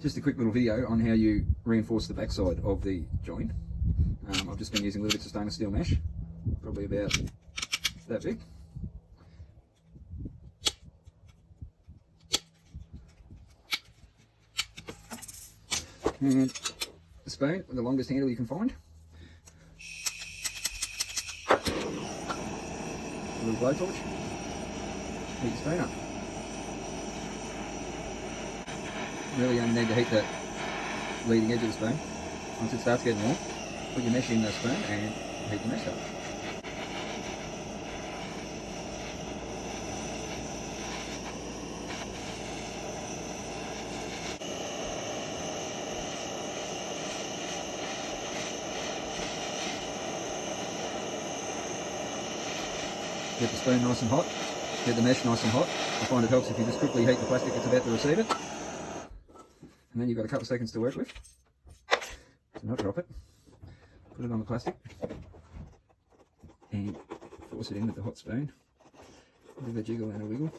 Just a quick little video on how you reinforce the backside of the joint. I've just been using little bits of stainless steel mesh, probably about that big. And the spoon with the longest handle you can find. A little blowtorch. Heat your spoon up. Really only need to heat the leading edge of the spoon. Once it starts getting warm, put your mesh in the spoon and heat the mesh up. Get the spoon nice and hot, get the mesh nice and hot. I find it helps if you just quickly heat the plastic that's about to receive it. And then you've got a couple of seconds to work with. So not drop it. Put it on the plastic and force it in with the hot spoon. Give it a jiggle and a wiggle.